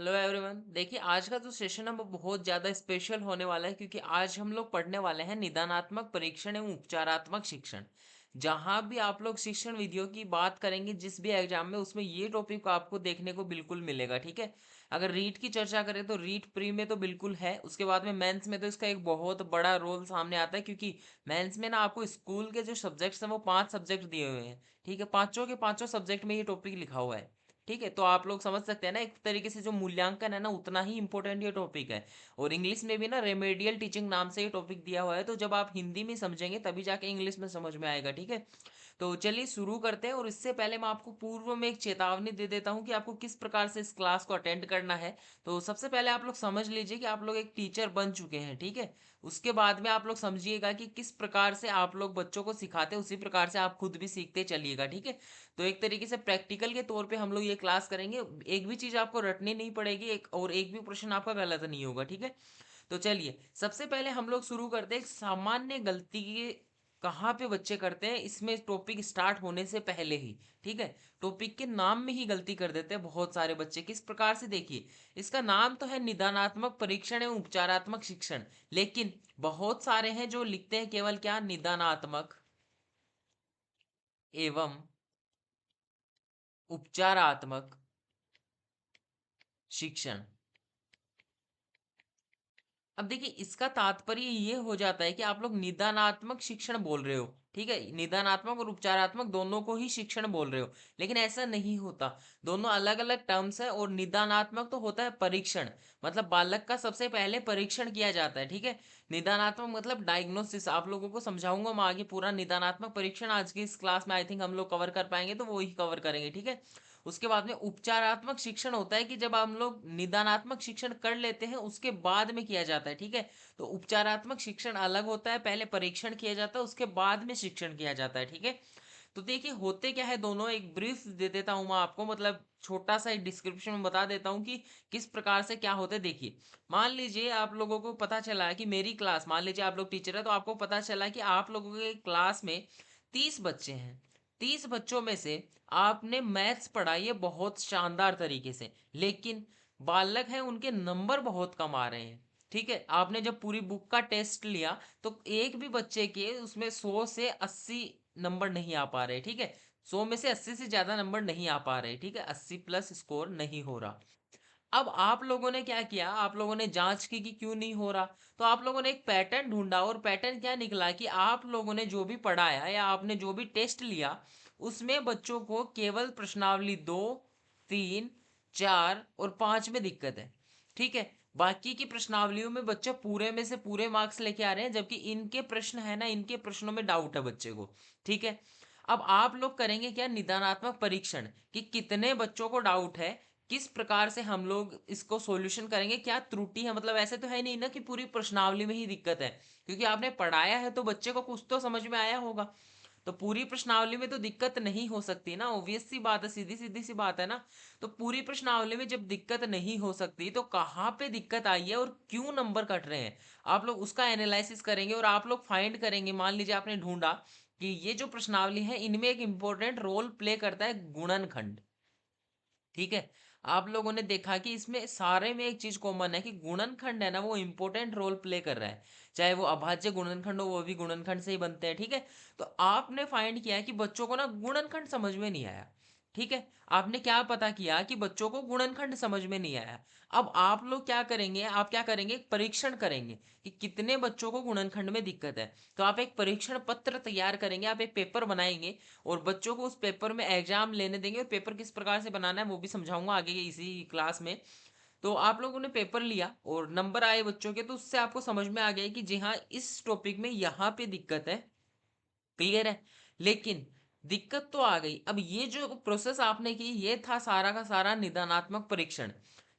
Hello everyone. देखिए, आज का जो सेशन है वो बहुत ज़्यादा स्पेशल होने वाला है क्योंकि आज हम लोग पढ़ने वाले हैं निदानात्मक परीक्षण एवं उपचारात्मक शिक्षण। जहाँ भी आप लोग शिक्षण विधियों की बात करेंगे जिस भी एग्जाम में, उसमें ये टॉपिक आपको देखने को बिल्कुल मिलेगा। ठीक है। अगर रीट की चर्चा करें तो रीट प्री में तो बिल्कुल है, उसके बाद में मेंस में तो इसका एक बहुत बड़ा रोल सामने आता है क्योंकि मेंस में ना आपको स्कूल के जो सब्जेक्ट्स हैं वो 5 सब्जेक्ट दिए हुए हैं। ठीक है, पांचों के पांचों सब्जेक्ट में ये टॉपिक लिखा हुआ है। ठीक है, तो आप लोग समझ सकते हैं ना, एक तरीके से जो मूल्यांकन है ना उतना ही इंपॉर्टेंट ये टॉपिक है। और इंग्लिश में भी ना रेमेडियल टीचिंग नाम से ये टॉपिक दिया हुआ है, तो जब आप हिंदी में समझेंगे तभी जाके इंग्लिश में समझ में आएगा। ठीक है, तो चलिए शुरू करते हैं। और इससे पहले मैं आपको पूर्व में एक चेतावनी दे देता हूं कि आपको किस प्रकार से इस क्लास को अटेंड करना है। तो सबसे पहले आप लोग समझ लीजिए कि आप लोग एक टीचर बन चुके हैं। ठीक है, उसके बाद में आप लोग समझिएगा कि किस प्रकार से आप लोग बच्चों को सिखाते हैं, उसी प्रकार से आप खुद भी सीखते चलिएगा। ठीक है, तो एक तरीके से प्रैक्टिकल के तौर पे हम लोग ये क्लास करेंगे। एक भी चीज़ आपको रटनी नहीं पड़ेगी, एक भी प्रश्न आपका गलत नहीं होगा। ठीक है, तो चलिए सबसे पहले हम लोग शुरू करते हैं एक सामान्य गलती के कहाँ पे बच्चे करते हैं, इसमें टॉपिक स्टार्ट होने से पहले ही। ठीक है, टॉपिक के नाम में ही गलती कर देते हैं बहुत सारे बच्चे। किस प्रकार से, देखिए, इसका नाम तो है निदानात्मक परीक्षण एवं उपचारात्मक शिक्षण, लेकिन बहुत सारे हैं जो लिखते हैं केवल क्या, निदानात्मक एवं उपचारात्मक शिक्षण। अब देखिए, इसका तात्पर्य ये हो जाता है कि आप लोग निदानात्मक शिक्षण बोल रहे हो। ठीक है, निदानात्मक और उपचारात्मक दोनों को ही शिक्षण बोल रहे हो, लेकिन ऐसा नहीं होता। दोनों अलग अलग टर्म्स है। और निदानात्मक तो होता है परीक्षण, मतलब बालक का सबसे पहले परीक्षण किया जाता है। ठीक है, निदानात्मक मतलब डायग्नोसिस। आप लोगों को समझाऊंगा मैं आगे पूरा। निदानात्मक परीक्षण आज की इस क्लास में आई थिंक हम लोग कवर कर पाएंगे, तो वो ही कवर करेंगे। ठीक है, उसके बाद में उपचारात्मक शिक्षण होता है कि जब हम लोग निदानात्मक शिक्षण कर लेते हैं उसके बाद में किया जाता है। ठीक है, तो उपचारात्मक शिक्षण अलग होता है, पहले परीक्षण किया जाता है उसके बाद में शिक्षण किया जाता है। ठीक है, तो देखिए होते क्या है दोनों, एक ब्रीफ दे देता हूं मैं आपको, मतलब छोटा सा एक डिस्क्रिप्शन में बता देता हूं कि किस प्रकार से क्या होता है। देखिए, मान लीजिए आप लोगों को पता चला है कि मेरी क्लास, मान लीजिए आप लोग टीचर है तो आपको पता चला कि आप लोगों के क्लास में 30 बच्चे हैं। 30 बच्चों में से आपने मैथ्स पढ़ाई है बहुत शानदार तरीके से, लेकिन बालक हैं उनके नंबर बहुत कम आ रहे हैं। ठीक है, आपने जब पूरी बुक का टेस्ट लिया तो एक भी बच्चे के उसमें 100 से 80 नंबर नहीं आ पा रहे। ठीक है, 100 में से 80 से ज्यादा नंबर नहीं आ पा रहे। ठीक है, 80+ स्कोर नहीं हो रहा। अब आप लोगों ने क्या किया, आप लोगों ने जांच की कि क्यों नहीं हो रहा। तो आप लोगों ने एक पैटर्न ढूंढा, और पैटर्न क्या निकला कि आप लोगों ने जो भी पढ़ाया या आपने जो भी टेस्ट लिया उसमें बच्चों को केवल प्रश्नावली 2, 3, 4 और 5 में दिक्कत है। ठीक है, बाकी की प्रश्नावलियों में बच्चे पूरे में से पूरे मार्क्स लेके आ रहे हैं, जबकि इनके प्रश्न है ना, इनके प्रश्नों में डाउट है बच्चे को। ठीक है, अब आप लोग करेंगे क्या, निदानात्मक परीक्षण कि कितने बच्चों को डाउट है, किस प्रकार से हम लोग इसको सॉल्यूशन करेंगे, क्या त्रुटि है। मतलब ऐसे तो है नहीं ना कि पूरी प्रश्नावली में ही दिक्कत है, क्योंकि आपने पढ़ाया है तो बच्चे को कुछ तो समझ में आया होगा। तो पूरी प्रश्नावली में तो दिक्कत नहीं हो सकती ना, ऑब्वियस सी बात है, सीधी सीधी सी बात है ना। तो पूरी प्रश्नावली में जब दिक्कत नहीं हो सकती तो कहाँ पे दिक्कत आई है और क्यों नंबर कट रहे हैं, आप लोग उसका एनालिसिस करेंगे और आप लोग फाइंड करेंगे। मान लीजिए आपने ढूंढा कि ये जो प्रश्नावली है इनमें एक इंपॉर्टेंट रोल प्ले करता है गुणनखंड। ठीक है, आप लोगों ने देखा कि इसमें सारे में एक चीज कॉमन है कि गुणनखंड है ना वो इंपॉर्टेंट रोल प्ले कर रहा है। चाहे वो अभाज्य गुणनखंड हो, वो भी गुणनखंड से ही बनते हैं। ठीक है, तो आपने फाइंड किया कि बच्चों को ना गुणनखंड समझ में नहीं आया। ठीक है, आपने क्या पता किया कि बच्चों को गुणनखंड समझ में नहीं आया। अब आप लोग क्या करेंगे, आप क्या करेंगे, एक परीक्षण करेंगे कि कितने बच्चों को गुणनखंड में दिक्कत है। तो आप एक परीक्षण पत्र तैयार करेंगे, आप एक पेपर बनाएंगे और बच्चों को उस पेपर में एग्जाम लेने देंगे। और पेपर किस प्रकार से बनाना है वो भी समझाऊंगा आगे इसी क्लास में। तो आप लोगों ने पेपर लिया और नंबर आए बच्चों के, तो उससे आपको समझ में आ गया कि जी हाँ इस टॉपिक में यहाँ पे दिक्कत है। क्लियर है, लेकिन दिक्कत तो आ गई। अब ये जो प्रोसेस आपने की ये था सारा का सारा निदानात्मक परीक्षण।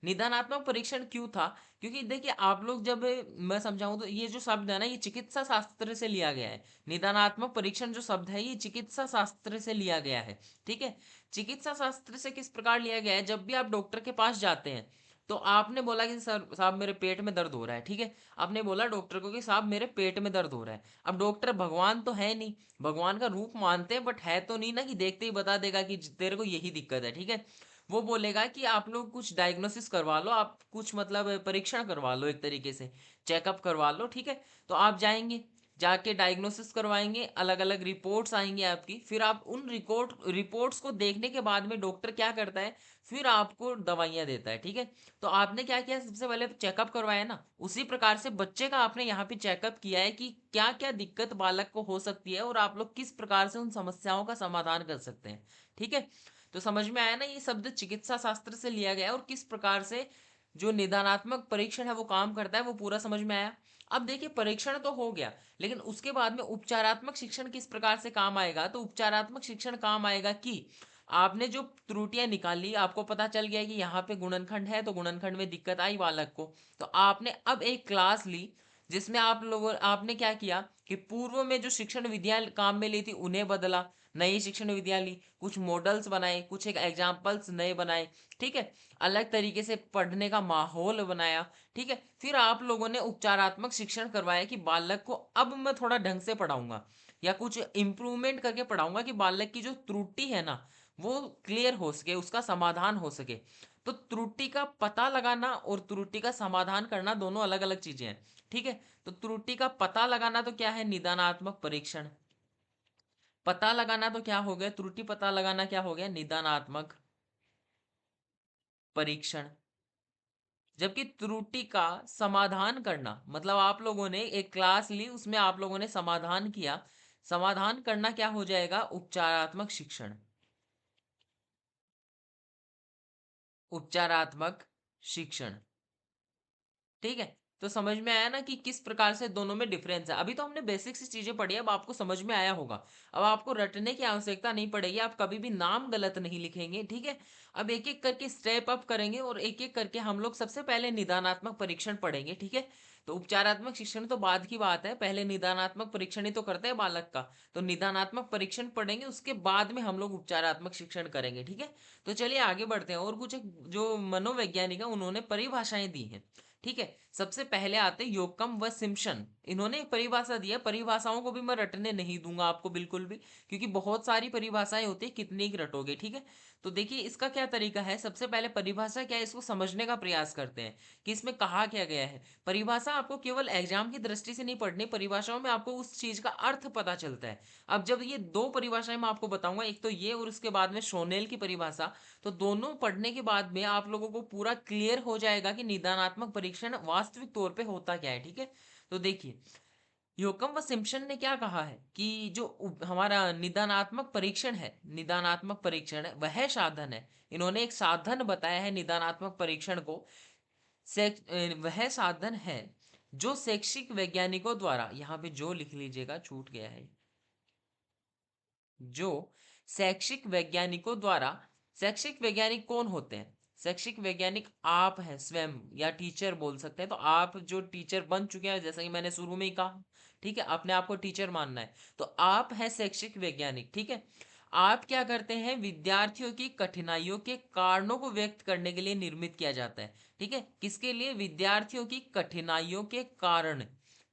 निदानात्मक परीक्षण क्यों था, क्योंकि देखिए आप लोग जब, मैं समझाऊं तो ये जो शब्द है ना ये चिकित्सा शास्त्र से लिया गया है। निदानात्मक परीक्षण जो शब्द है ये चिकित्सा शास्त्र से लिया गया है। ठीक है, चिकित्सा शास्त्र से किस प्रकार लिया गया है, जब भी आप डॉक्टर के पास जाते हैं तो आपने बोला कि सर साहब मेरे पेट में दर्द हो रहा है। ठीक है, आपने बोला डॉक्टर को कि साहब मेरे पेट में दर्द हो रहा है। अब डॉक्टर भगवान तो है नहीं, भगवान का रूप मानते हैं बट है तो नहीं ना कि देखते ही बता देगा कि तेरे को यही दिक्कत है। ठीक है, वो बोलेगा कि आप लोग कुछ डायग्नोसिस करवा लो, आप कुछ मतलब परीक्षण करवा लो, एक तरीके से चेकअप करवा लो, ठीक है। तो आप जाएंगे, जाके डायग्नोसिस करवाएंगे, अलग अलग रिपोर्ट्स आएंगी आपकी, फिर आप उन रिपोर्ट्स को देखने के बाद में डॉक्टर क्या करता है, फिर आपको दवाइयाँ देता है, ठीक है। तो आपने क्या किया, सबसे पहले चेकअप करवाया ना, उसी प्रकार से बच्चे का आपने यहाँ पे चेकअप किया है कि क्या क्या दिक्कत बालक को हो सकती है और आप लोग किस प्रकार से उन समस्याओं का समाधान कर सकते हैं, ठीक है। तो समझ में आया ना, ये शब्द चिकित्सा शास्त्र से लिया गया है और किस प्रकार से जो निदानात्मक परीक्षण है वो काम करता है, वो पूरा समझ में आया। अब देखिए, परीक्षण तो हो गया, लेकिन उसके बाद में उपचारात्मक शिक्षण किस प्रकार से काम आएगा। तो उपचारात्मक शिक्षण काम आएगा कि आपने जो त्रुटियां निकाली, आपको पता चल गया कि यहाँ पे गुणनखंड है, तो गुणनखंड में दिक्कत आई बालक को, तो आपने अब एक क्लास ली जिसमें आप लोगों आपने क्या किया कि पूर्व में जो शिक्षण विधियां काम में ली थी उन्हें बदला, नई शिक्षण विधियां ली, कुछ मॉडल्स बनाए, कुछ एक एग्जाम्पल्स नए बनाए, ठीक है, अलग तरीके से पढ़ने का माहौल बनाया, ठीक है। फिर आप लोगों ने उपचारात्मक शिक्षण करवाया कि बालक को अब मैं थोड़ा ढंग से पढ़ाऊंगा या कुछ इंप्रूवमेंट करके पढ़ाऊंगा कि बालक की जो त्रुटि है ना वो क्लियर हो सके, उसका समाधान हो सके। तो त्रुटि का पता लगाना और त्रुटि का समाधान करना दोनों अलग अलग चीजें हैं, ठीक है। तो त्रुटि का पता लगाना तो क्या है, निदानात्मक परीक्षण। पता लगाना तो क्या हो गया, त्रुटि पता लगाना क्या हो गया, निदानात्मक परीक्षण। जबकि त्रुटि का समाधान करना मतलब आप लोगों ने एक क्लास ली, उसमें आप लोगों ने समाधान किया, समाधान करना क्या हो जाएगा, उपचारात्मक शिक्षण। उपचारात्मक शिक्षण, ठीक है। तो समझ में आया ना कि किस प्रकार से दोनों में डिफरेंस है। अभी तो हमने बेसिक सी चीजें पढ़ी, अब आपको समझ में आया होगा। अब आपको रटने की आवश्यकता नहीं पड़ेगी, आप कभी भी नाम गलत नहीं लिखेंगे, ठीक है। अब एक एक करके स्टेप अप करेंगे और एक एक करके हम लोग सबसे पहले निदानात्मक परीक्षण पढ़ेंगे, ठीक है। तो उपचारात्मक शिक्षण तो बाद की बात है, पहले निदानात्मक परीक्षण ही तो करते हैं बालक का। तो निदानात्मक परीक्षण पढ़ेंगे, उसके बाद में हम लोग उपचारात्मक शिक्षण करेंगे, ठीक है। तो चलिए आगे बढ़ते हैं, और कुछ जो मनोवैज्ञानिक है उन्होंने परिभाषाएं दी हैं, ठीक है। सबसे पहले आते योकम व सिम्पसन, इन्होंने एक परिभाषा दी है। परिभाषाओं को भी मैं रटने नहीं दूंगा आपको बिल्कुल भी, क्योंकि बहुत सारी परिभाषाएं होती है, कितनी की रटोगे, ठीक है। तो देखिए इसका क्या तरीका है, सबसे पहले परिभाषा क्या है इसको समझने का प्रयास करते हैं कि इसमें कहा क्या गया है। परिभाषा आपको केवल एग्जाम की दृष्टि से नहीं पढ़नी, परिभाषाओं में आपको उस चीज का अर्थ पता चलता है। अब जब ये दो परिभाषाएं मैं आपको बताऊंगा, एक तो ये और उसके बाद में शोनेल की परिभाषा, तो दोनों पढ़ने के बाद में आप लोगों को पूरा क्लियर हो जाएगा कि निदानात्मक परीक्षण वास्तविक तौर पे होता क्या है, ठीक है। तो देखिए योकम व सिम्पसन ने क्या कहा है कि जो हमारा निदानात्मक परीक्षण है, निदानात्मक परीक्षण है वह साधन है। इन्होंने एक साधन बताया है निदानात्मक परीक्षण को। वह साधन है जो शैक्षिक वैज्ञानिकों द्वारा, यहाँ पे जो लिख लीजिएगा, छूट गया है, जो शैक्षिक वैज्ञानिकों द्वारा, शैक्षिक वैज्ञानिक कौन होते हैं, शैक्षिक वैज्ञानिक आप हैं स्वयं, या टीचर बोल सकते हैं। तो आप जो टीचर बन चुके हैं, जैसा कि मैंने शुरू में ही कहा, ठीक है, अपने आप को टीचर मानना है, तो आप हैं शैक्षिक वैज्ञानिक, ठीक है। आप क्या करते हैं, विद्यार्थियों की कठिनाइयों के कारणों को व्यक्त करने के लिए निर्मित किया जाता है, ठीक है। किसके लिए, विद्यार्थियों की कठिनाइयों के कारण,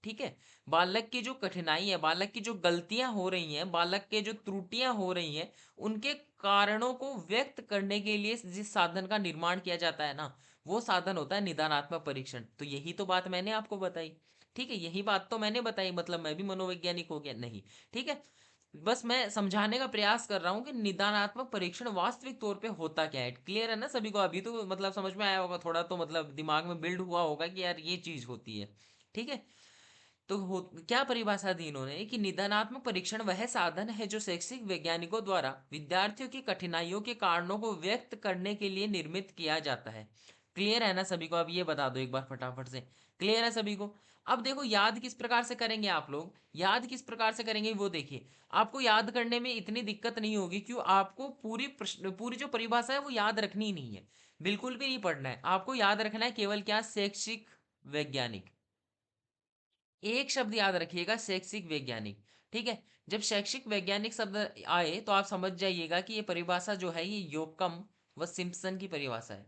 ठीक है। बालक की जो कठिनाई है, बालक की जो गलतियां हो रही हैं, बालक के जो त्रुटियां हो रही हैं, उनके कारणों को व्यक्त करने के लिए जिस साधन का निर्माण किया जाता है ना, वो साधन होता है निदानात्मक परीक्षण। तो यही तो बात मैंने आपको बताई, ठीक है, यही बात तो मैंने बताई, मतलब मैं भी मनोवैज्ञानिक हो गया नहीं, ठीक है। बस मैं समझाने का प्रयास कर रहा हूँ कि निदानात्मक परीक्षण वास्तविक तौर पे होता क्या है। क्लियर है ना सभी को, अभी तो मतलब समझ में आया होगा, थोड़ा तो मतलब दिमाग में बिल्ड हुआ होगा कि यार ये चीज होती है, ठीक है। तो क्या परिभाषा दी इन्होंने कि निदानात्मक परीक्षण वह साधन है जो शैक्षिक वैज्ञानिकों द्वारा विद्यार्थियों की कठिनाइयों के कारणों को व्यक्त करने के लिए निर्मित किया जाता है। क्लियर है ना सभी को, अब ये बता दो एक बार फटाफट से, क्लियर है सभी को। अब देखो याद किस प्रकार से करेंगे आप लोग, याद किस प्रकार से करेंगे वो देखिए। आपको याद करने में इतनी दिक्कत नहीं होगी, क्यों, आपको पूरी प्रश्न पूरी जो परिभाषा है वो याद रखनी ही नहीं है, बिल्कुल भी नहीं पढ़ना है। आपको याद रखना है केवल क्या, शैक्षिक वैज्ञानिक। एक शब्द याद रखिएगा, शैक्षिक वैज्ञानिक, ठीक है। जब शैक्षिक वैज्ञानिक शब्द आए तो आप समझ जाइएगा कि ये परिभाषा जो है ये योकम व सिम्पसन की परिभाषा है।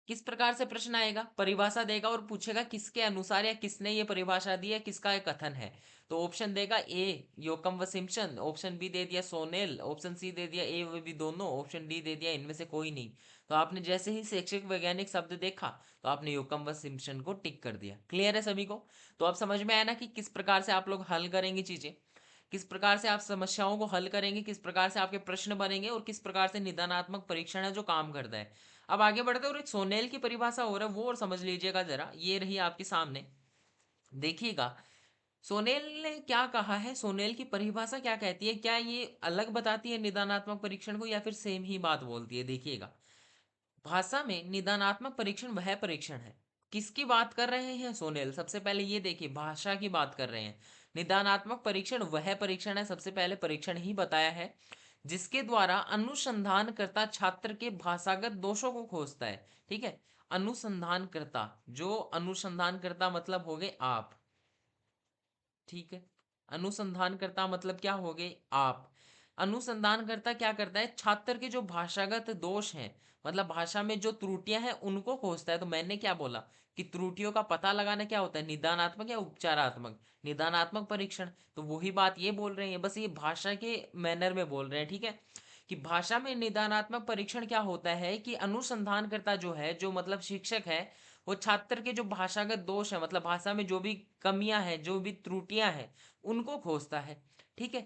किस प्रकार से प्रश्न आएगा, परिभाषा देगा और पूछेगा किसके अनुसार या किसने ये परिभाषा दी है, किसका ये कथन है। तो ऑप्शन देगा ए योकम व सिम्पसन, ऑप्शन बी दे दिया सोनेल, ऑप्शन सी दे दिया ए व बी दोनों, ऑप्शन डी दे दिया इनमें से कोई नहीं। तो आपने जैसे ही शैक्षिक वैज्ञानिक शब्द देखा तो आपने योकम व सिम्पसन को टिक कर दिया। क्लियर है सभी को? तो अब समझ में आया ना कि किस प्रकार से आप लोग हल करेंगे चीजें, किस प्रकार से आप समस्याओं को हल करेंगे, किस प्रकार से आपके प्रश्न बनेंगे और किस प्रकार से निदानात्मक परीक्षण है जो काम करता है। अब आगे बढ़ते हैं और एक सोनेल की परिभाषा हो रहा है वो और समझ लीजिएगा जरा, ये रही आपके सामने, देखिएगा। सोनेल ने क्या कहा है, सोनेल की परिभाषा क्या कहती है, क्या ये अलग बताती है निदानात्मक परीक्षण को या फिर सेम ही बात बोलती है? देखिएगा, भाषा में निदानात्मक परीक्षण वह परीक्षण है, किसकी बात कर रहे हैं सोनेल? सबसे पहले ये देखिए, भाषा की बात कर रहे हैं। निदानात्मक परीक्षण वह परीक्षण है, सबसे पहले परीक्षण ही बताया है, जिसके द्वारा अनुसंधानकर्ता छात्र के भाषागत दोषों को खोजता है। ठीक है, अनुसंधानकर्ता, जो अनुसंधानकर्ता मतलब हो गए आप। ठीक है, अनुसंधानकर्ता मतलब क्या हो गए आप। अनुसंधानकर्ता क्या करता है, छात्र के जो भाषागत दोष हैं, मतलब भाषा में जो त्रुटियां हैं उनको खोजता है। तो मैंने क्या बोला कि त्रुटियों का पता लगाना क्या होता है, निदानात्मक या उपचारात्मक, निदानात्मक परीक्षण। तो वही बात ये बोल रहे हैं, बस ये भाषा के मैनर में बोल रहे हैं। ठीक है, कि भाषा में निदानात्मक परीक्षण क्या होता है कि अनुसंधानकर्ता जो है, जो मतलब शिक्षक है, वो छात्र के जो भाषागत दोष है, मतलब भाषा में जो भी कमियां हैं, जो भी त्रुटियां हैं, उनको खोजता है। ठीक है,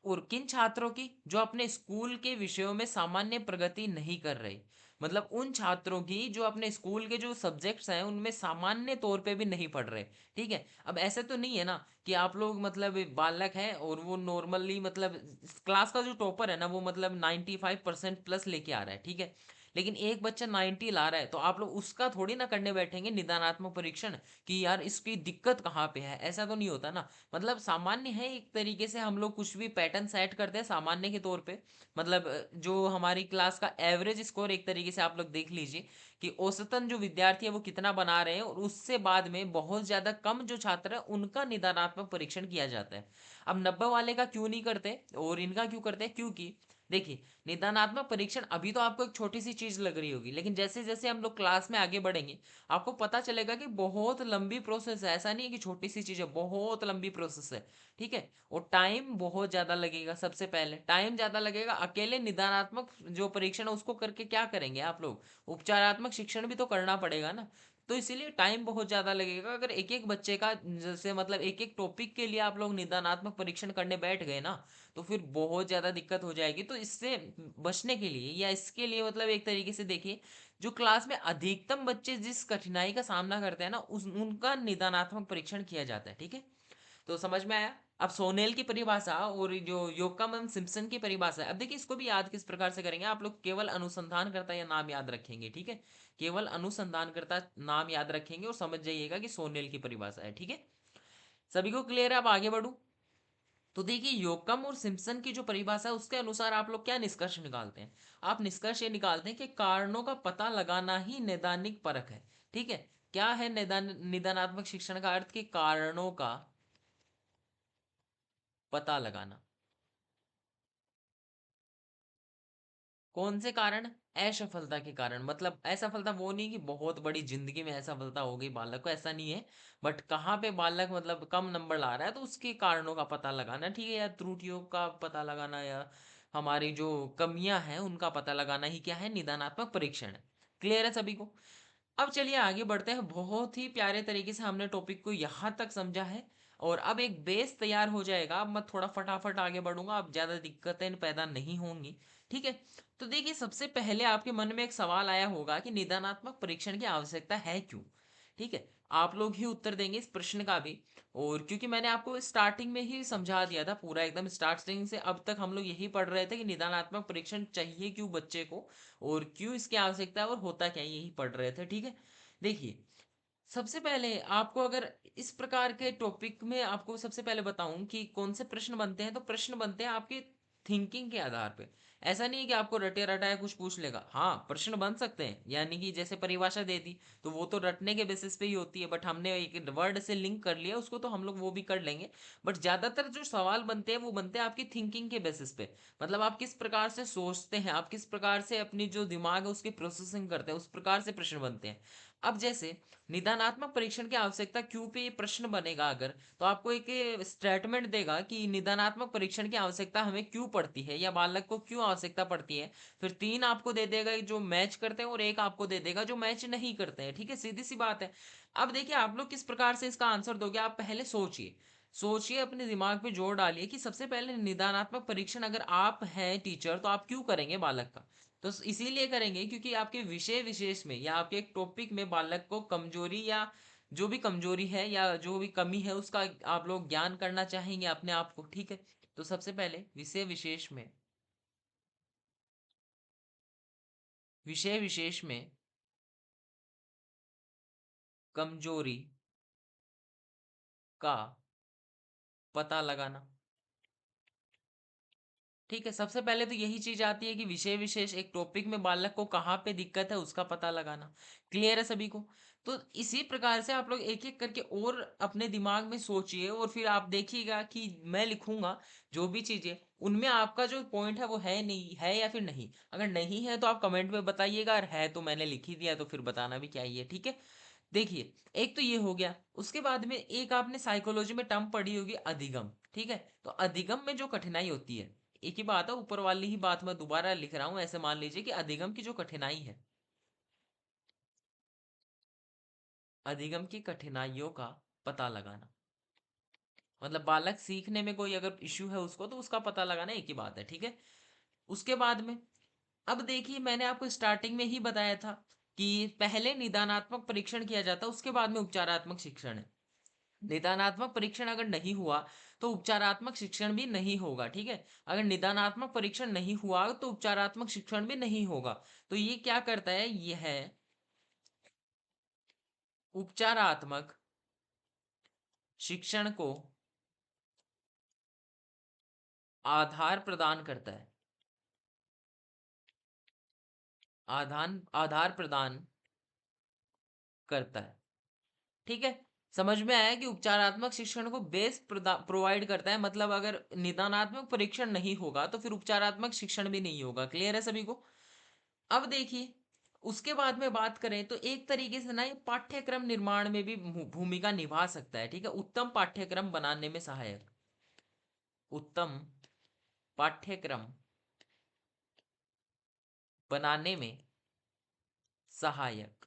और किन छात्रों की, जो अपने स्कूल के विषयों में सामान्य प्रगति नहीं कर रहे, मतलब उन छात्रों की जो अपने स्कूल के जो सब्जेक्ट्स हैं उनमें सामान्य तौर पे भी नहीं पढ़ रहे। ठीक है, अब ऐसे तो नहीं है ना कि आप लोग मतलब बालक हैं और वो नॉर्मली मतलब क्लास का जो टॉपर है ना वो मतलब 95% प्लस लेके आ रहा है। ठीक है, लेकिन एक बच्चा 90 ला रहा है, तो आप लोग उसका थोड़ी ना करने बैठेंगे निदानात्मक परीक्षण कि यार इसकी दिक्कत कहाँ पे है, ऐसा तो नहीं होता ना। मतलब सामान्य है, एक तरीके से हम लोग कुछ भी पैटर्न सेट करते हैं सामान्य के तौर पे। मतलब जो हमारी क्लास का एवरेज स्कोर, एक तरीके से आप लोग देख लीजिए कि औसतन जो विद्यार्थी है वो कितना बना रहे हैं, और उससे बाद में बहुत ज्यादा कम जो छात्र है उनका निदानात्मक परीक्षण किया जाता है। अब 90 वाले का क्यों नहीं करते और इनका क्यों करते हैं? क्योंकि देखिए, निदानात्मक परीक्षण अभी तो आपको एक छोटी सी चीज लग रही होगी, लेकिन जैसे जैसे हम लोग क्लास में आगे बढ़ेंगे आपको पता चलेगा कि बहुत लंबी प्रोसेस है। ऐसा नहीं है कि छोटी सी चीज है, बहुत लंबी प्रोसेस है। ठीक है, और टाइम बहुत ज्यादा लगेगा। सबसे पहले टाइम ज्यादा लगेगा, अकेले निदानात्मक जो परीक्षण है उसको करके क्या करेंगे आप लोग, उपचारात्मक शिक्षण भी तो करना पड़ेगा ना। तो इसीलिए टाइम बहुत ज्यादा लगेगा। अगर एक एक बच्चे का जैसे मतलब एक एक टॉपिक के लिए आप लोग निदानात्मक परीक्षण करने बैठ गए ना, तो फिर बहुत ज़्यादा दिक्कत हो जाएगी। तो इससे बचने के लिए या इसके लिए मतलब एक तरीके से देखिए, जो क्लास में अधिकतम बच्चे जिस कठिनाई का सामना करते हैं ना उस उनका निदानात्मक परीक्षण किया जाता है। ठीक है, तो समझ में आया? अब सोनेल की परिभाषा और जो योकम एंड सिम्पसन की परिभाषा है, अब देखिए इसको भी याद किस प्रकार से करेंगे आप लोग, केवल अनुसंधानकर्ता या नाम याद रखेंगे। ठीक है, केवल अनुसंधानकर्ता नाम याद रखेंगे और समझ जाइएगा कि सोनेल की परिभाषा है। ठीक है, सभी को क्लियर है? अब आगे बढ़ूं तो देखिए, योकम और सिम्पसन की जो परिभाषा है उसके अनुसार आप लोग क्या निष्कर्ष निकालते हैं? आप निष्कर्ष ये निकालते हैं कि कारणों का पता लगाना ही नैदानिक परख है। ठीक है, क्या है निदानात्मक शिक्षण का अर्थ? कि कारणों का पता लगाना। कौन से कारण? असफलता के कारण। मतलब असफलता वो नहीं कि बहुत बड़ी जिंदगी में असफलता हो गई बालक को, ऐसा नहीं है। बट कहाँ पे बालक मतलब कम नंबर ला रहा है तो उसके कारणों का पता लगाना। ठीक है, या त्रुटियों का पता लगाना, या हमारी जो कमियां हैं उनका पता लगाना ही क्या है, निदानात्मक परीक्षण है। क्लियर है सभी को? अब चलिए आगे बढ़ते हैं। बहुत ही प्यारे तरीके से हमने टॉपिक को यहाँ तक समझा है और अब एक बेस तैयार हो जाएगा। अब मैं थोड़ा फटाफट आगे बढ़ूंगा, अब ज़्यादा दिक्कतें पैदा नहीं होंगी। ठीक है, तो देखिए सबसे पहले आपके मन में एक सवाल आया होगा कि निदानात्मक परीक्षण की आवश्यकता है क्यों? ठीक है, आप लोग ही उत्तर देंगे इस प्रश्न का भी। और क्योंकि मैंने आपको स्टार्टिंग में ही समझा दिया था, पूरा एकदम स्टार्टिंग से अब तक हम लोग यही पढ़ रहे थे कि निदानात्मक परीक्षण चाहिए क्यों बच्चे को और क्यों इसकी आवश्यकता है और होता क्या है, यही पढ़ रहे थे। ठीक है, देखिए सबसे पहले आपको अगर इस प्रकार के टॉपिक में आपको सबसे पहले बताऊं कि कौन से प्रश्न बनते हैं, तो प्रश्न बनते हैं आपके थिंकिंग के आधार पे। ऐसा नहीं है कि आपको रटे रटाया कुछ पूछ लेगा। हाँ, प्रश्न बन सकते हैं, यानी कि जैसे परिभाषा दे दी तो वो तो रटने के बेसिस पे ही होती है, बट हमने एक वर्ड से लिंक कर लिया उसको, तो हम लोग वो भी कर लेंगे। बट ज्यादातर जो सवाल बनते हैं वो बनते हैं आपकी थिंकिंग के बेसिस पे। मतलब आप किस प्रकार से सोचते हैं, आप किस प्रकार से अपनी जो दिमाग है उसकी प्रोसेसिंग करते हैं, उस प्रकार से प्रश्न बनते हैं। अब जैसे निदानात्मक परीक्षण की आवश्यकता क्यों पे ये प्रश्न बनेगा अगर, तो आपको एक स्टेटमेंट देगा कि निदानात्मक परीक्षण की आवश्यकता हमें क्यों पड़ती है या बालक को क्यों आवश्यकता पड़ती है। फिर 3 आपको दे देगा जो मैच करते हैं और 1 आपको दे देगा जो मैच नहीं करते हैं। ठीक है, सीधी सी बात है। अब देखिए आप लोग किस प्रकार से इसका आंसर दोगे, आप पहले सोचिए। सोचिए, अपने दिमाग पे जोर डालिए कि सबसे पहले निदानात्मक परीक्षण अगर आप हैं टीचर तो आप क्यों करेंगे बालक का। तो इसीलिए करेंगे क्योंकि आपके विषय विशेष में या आपके एक टॉपिक में बालक को कमजोरी या जो भी कमजोरी है या जो भी कमी है उसका आप लोग ज्ञान करना चाहेंगे अपने आप को। ठीक है, तो सबसे पहले विषय विशेष में कमजोरी का पता लगाना। ठीक है, सबसे पहले तो यही चीज आती है कि विषय विशेष एक टॉपिक में बालक को कहाँ पे दिक्कत है उसका पता लगाना। क्लियर है सभी को। तो इसी प्रकार से आप लोग एक एक करके और अपने दिमाग में सोचिए और फिर आप देखिएगा कि मैं लिखूंगा जो भी चीजें, उनमें आपका जो पॉइंट है वो है नहीं है या फिर नहीं। अगर नहीं है तो आप कमेंट में बताइएगा, और है तो मैंने लिख ही दिया तो फिर बताना भी क्या ही है। ठीक है, देखिए एक तो ये हो गया। उसके बाद में एक आपने साइकोलॉजी में टर्म पढ़ी होगी, अधिगम। ठीक है, तो अधिगम में जो कठिनाई होती है, एक ही बात है, ऊपर वाली ही बात मैं दोबारा लिख रहा हूं। ऐसे मान लीजिए कि अधिगम की जो कठिनाई है, अधिगम की कठिनाइयों का पता लगाना, मतलब बालक सीखने में कोई अगर इश्यू है उसको तो उसका पता लगाना, एक ही बात है। ठीक है, उसके बाद में अब देखिए मैंने आपको स्टार्टिंग में ही बताया था कि पहले निदानात्मक परीक्षण किया जाता है उसके बाद में उपचारात्मक शिक्षण है। निदानात्मक परीक्षण अगर नहीं हुआ तो उपचारात्मक शिक्षण भी नहीं होगा। ठीक है, अगर निदानात्मक परीक्षण नहीं हुआ तो उपचारात्मक शिक्षण भी नहीं होगा। तो ये क्या करता है, ये है उपचारात्मक शिक्षण को आधार प्रदान करता है। आधार प्रदान करता है। ठीक है, समझ में आया कि उपचारात्मक शिक्षण को बेस प्रोवाइड करता है। मतलब अगर निदानात्मक परीक्षण नहीं होगा तो फिर उपचारात्मक शिक्षण भी नहीं होगा। क्लियर है सभी को। अब देखिए उसके बाद में बात करें तो एक तरीके से ना ये पाठ्यक्रम निर्माण में भी भूमिका निभा सकता है। ठीक है, उत्तम पाठ्यक्रम बनाने में सहायक, उत्तम पाठ्यक्रम बनाने में सहायक।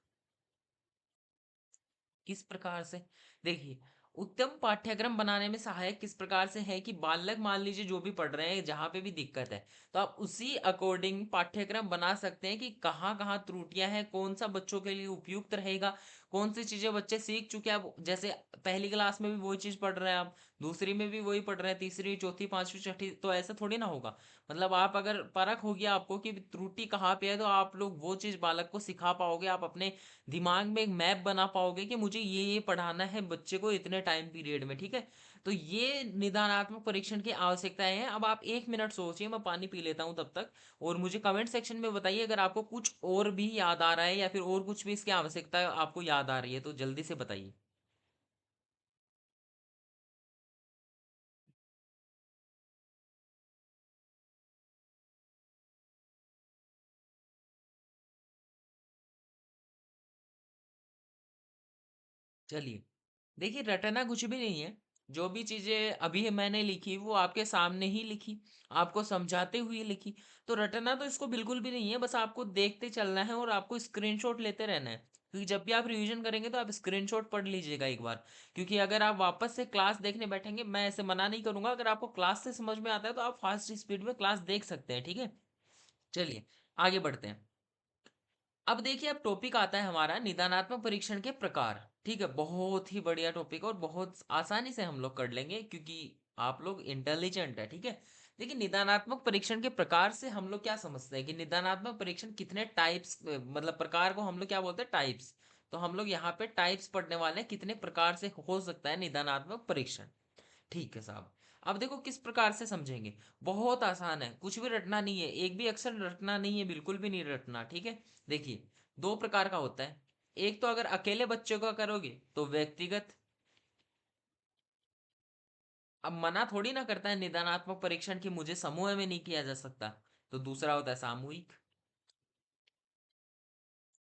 किस प्रकार से, देखिए उत्तम पाठ्यक्रम बनाने में सहायक किस प्रकार से है कि बालक मान लीजिए जो भी पढ़ रहे हैं जहां पे भी दिक्कत है तो आप उसी अकॉर्डिंग पाठ्यक्रम बना सकते हैं कि कहाँ कहाँ त्रुटियां हैं, कौन सा बच्चों के लिए उपयुक्त रहेगा, कौन सी चीजें बच्चे सीख चुके हैं। अब जैसे पहली क्लास में भी वही चीज पढ़ रहे हैं आप, दूसरी में भी वही पढ़ रहे हैं, तीसरी चौथी पांचवी छठी, तो ऐसा थोड़ी ना होगा। मतलब आप अगर परख हो गया आपको कि त्रुटि कहाँ पे है तो आप लोग वो चीज बालक को सिखा पाओगे। आप अपने दिमाग में एक मैप बना पाओगे कि मुझे ये पढ़ाना है बच्चे को इतने टाइम पीरियड में। ठीक है, तो ये निदानात्मक परीक्षण की आवश्यकताएं हैं। अब आप 1 मिनट सोचिए, मैं पानी पी लेता हूं तब तक, और मुझे कमेंट सेक्शन में बताइए अगर आपको कुछ और भी याद आ रहा है या फिर और कुछ भी इसकी आवश्यकता आपको याद आ रही है तो जल्दी से बताइए। चलिए, देखिए रटना कुछ भी नहीं है। जो भी चीजें अभी मैंने लिखी वो आपके सामने ही लिखी, आपको समझाते हुए लिखी। तो रटना तो इसको बिल्कुल भी नहीं है, बस आपको देखते चलना है और आपको स्क्रीनशॉट लेते रहना है। क्योंकि जब भी आप रिवीजन करेंगे तो आप स्क्रीनशॉट पढ़ लीजिएगा एक बार। क्योंकि अगर आप वापस से क्लास देखने बैठेंगे, मैं ऐसे मना नहीं करूंगा, अगर आपको क्लास से समझ में आता है तो आप फास्ट स्पीड में क्लास देख सकते हैं। ठीक है, चलिए आगे बढ़ते हैं। अब देखिए अब टॉपिक आता है हमारा निदानात्मक परीक्षण के प्रकार। ठीक है, बहुत ही बढ़िया टॉपिक और बहुत आसानी से हम लोग कर लेंगे क्योंकि आप लोग इंटेलिजेंट है। ठीक है, देखिए निदानात्मक परीक्षण के प्रकार से हम लोग क्या समझते हैं कि निदानात्मक परीक्षण कितने टाइप्स, मतलब प्रकार को हम लोग क्या बोलते हैं, टाइप्स। तो हम लोग यहाँ पे टाइप्स पढ़ने वाले हैं, कितने प्रकार से हो सकता है निदानात्मक परीक्षण। ठीक है साहब, अब देखो किस प्रकार से समझेंगे। बहुत आसान है, कुछ भी रटना नहीं है, एक भी अक्षर रटना नहीं है, बिल्कुल भी नहीं रटना, ठीक है। देखिए, दो प्रकार का होता है। एक तो अगर अकेले बच्चों का करोगे तो व्यक्तिगत। अब मना थोड़ी ना करता है निदानात्मक परीक्षण की मुझे समूह में नहीं किया जा सकता। तो दूसरा होता है सामूहिक।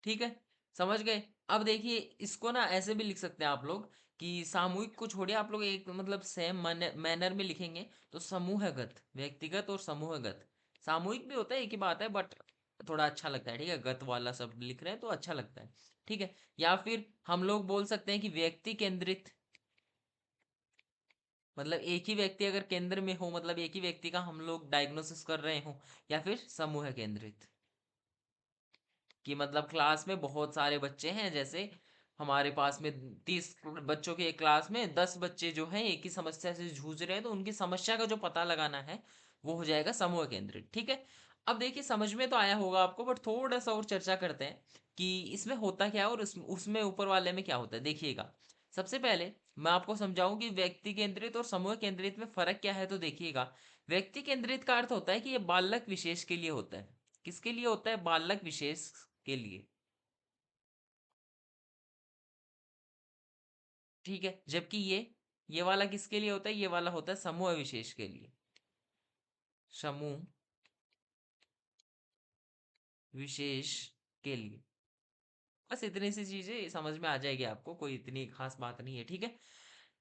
ठीक है, समझ गए। अब देखिए, इसको ना ऐसे भी लिख सकते हैं आप लोग कि सामूहिक को छोड़िए, आप लोग एक मतलब सेम मैनर में लिखेंगे तो समूहगत, व्यक्तिगत और समूहगत। सामूहिक भी होता है, एक ही बात है, बट थोड़ा अच्छा लगता है, ठीक है, गत वाला सब लिख रहे हैं तो अच्छा लगता है। ठीक है, या फिर हम लोग बोल सकते हैं कि व्यक्ति केंद्रित, मतलब एक ही व्यक्ति अगर केंद्र में हो, मतलब एक ही व्यक्ति का हम लोग डायग्नोसिस कर रहे हो। या फिर समूह केंद्रित, कि मतलब क्लास में बहुत सारे बच्चे हैं, जैसे हमारे पास में 30 बच्चों के एक क्लास में 10 बच्चे जो हैं एक ही समस्या से जूझ रहे हैं, तो उनकी समस्या का जो पता लगाना है वो हो जाएगा समूह केंद्रित। ठीक है, अब देखिए समझ में तो आया होगा आपको, बट थोड़ा सा और चर्चा करते हैं कि इसमें होता क्या है और उसमें ऊपर वाले में क्या होता है। देखिएगा, सबसे पहले मैं आपको समझाऊं कि व्यक्ति केंद्रित और समूह केंद्रित में फर्क क्या है। तो देखिएगा, व्यक्ति केंद्रित का अर्थ होता है कि ये बालक विशेष के लिए होता है। किसके लिए होता है? बालक विशेष के लिए। ठीक है, जबकि ये वाला किसके लिए होता है? ये वाला होता है समूह विशेष के लिए। समूह विशेष के लिए। बस इतनी सी चीजें समझ में आ जाएगी आपको, कोई इतनी खास बात नहीं है। ठीक है,